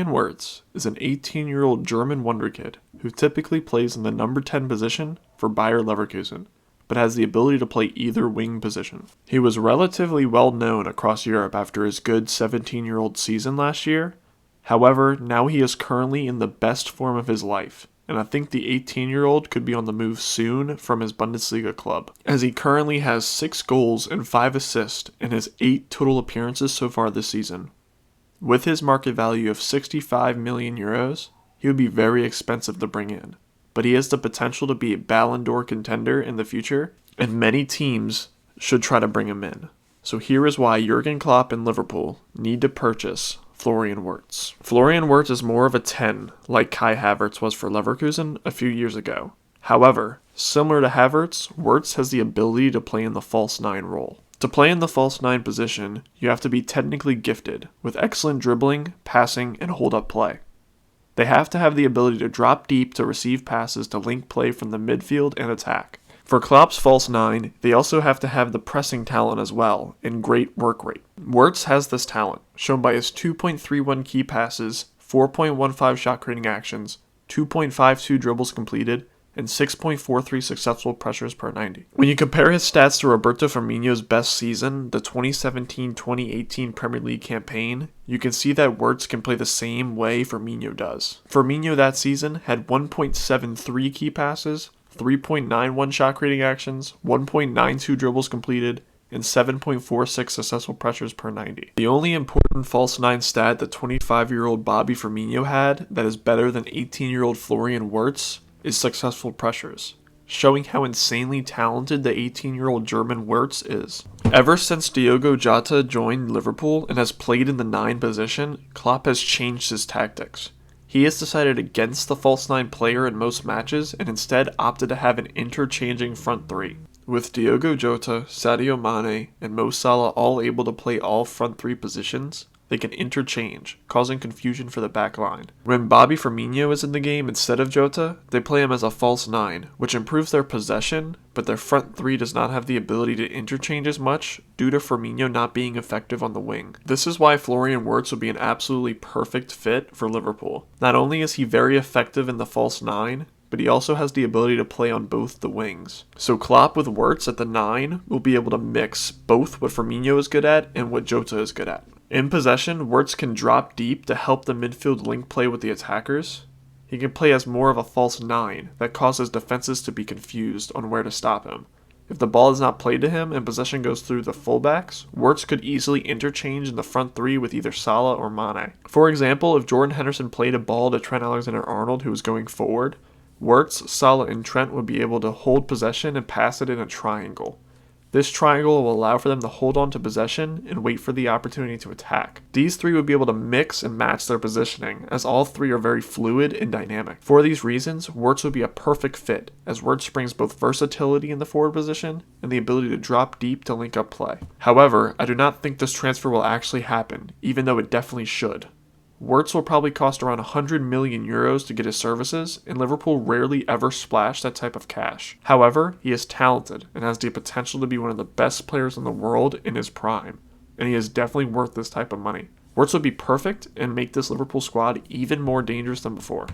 Florian Wirtz is an 18-year-old German wonderkid who typically plays in the number 10 position for Bayer Leverkusen, but has the ability to play either wing position. He was relatively well known across Europe after his good 17-year-old season last year. However, now he is currently in the best form of his life, and I think the 18-year-old could be on the move soon from his Bundesliga club, as he currently has 6 goals and 5 assists in his 8 total appearances so far this season. With his market value of 65 million euros, he would be very expensive to bring in, but he has the potential to be a Ballon d'Or contender in the future, and many teams should try to bring him in. So here is why Jurgen Klopp and Liverpool need to purchase Florian Wirtz. Florian Wirtz is more of a 10, like Kai Havertz was for Leverkusen a few years ago. However, similar to Havertz, Wirtz has the ability to play in the false 9 role. To play in the false 9 position, you have to be technically gifted, with excellent dribbling, passing, and hold-up play. They have to have the ability to drop deep to receive passes to link play from the midfield and attack. For Klopp's false 9, they also have to have the pressing talent as well, and great work rate. Wirtz has this talent, shown by his 2.31 key passes, 4.15 shot creating actions, 2.52 dribbles completed, and 6.43 successful pressures per 90. When you compare his stats to Roberto Firminio's best season, the 2017-2018 Premier League campaign, you can see that Wirtz can play the same way Firmino does. Firmino that season had 1.73 key passes, 3.91 shot creating actions, 1.92 dribbles completed, and 7.46 successful pressures per 90. The only important false 9 stat that 25-year-old Bobby Firmino had that is better than 18-year-old Florian Wirtz is successful pressures, showing how insanely talented the 18-year-old German Wirtz is. Ever since Diogo Jota joined Liverpool and has played in the 9 position, Klopp has changed his tactics. He has decided against the false 9 player in most matches and instead opted to have an interchanging front 3. With Diogo Jota, Sadio Mane, and Mo Salah all able to play all front 3 positions, they can interchange, causing confusion for the back line. When Bobby Firmino is in the game instead of Jota, they play him as a false 9, which improves their possession, but their front 3 does not have the ability to interchange as much due to Firmino not being effective on the wing. This is why Florian Wirtz would be an absolutely perfect fit for Liverpool. Not only is he very effective in the false 9, but he also has the ability to play on both the wings. So Klopp with Wirtz at the 9 will be able to mix both what Firmino is good at and what Jota is good at. In possession, Wirtz can drop deep to help the midfield link play with the attackers. He can play as more of a false 9 that causes defenses to be confused on where to stop him. If the ball is not played to him and possession goes through the fullbacks, Wirtz could easily interchange in the front 3 with either Salah or Mane. For example, if Jordan Henderson played a ball to Trent Alexander-Arnold who was going forward, Wirtz, Salah, and Trent would be able to hold possession and pass it in a triangle. This triangle will allow for them to hold on to possession and wait for the opportunity to attack. These 3 would be able to mix and match their positioning, as all 3 are very fluid and dynamic. For these reasons, Wirtz would be a perfect fit, as Wirtz brings both versatility in the forward position and the ability to drop deep to link up play. However, I do not think this transfer will actually happen, even though it definitely should. Wirtz will probably cost around 100 million euros to get his services, and Liverpool rarely ever splash that type of cash. However, he is talented and has the potential to be one of the best players in the world in his prime, and he is definitely worth this type of money. Wirtz would be perfect and make this Liverpool squad even more dangerous than before.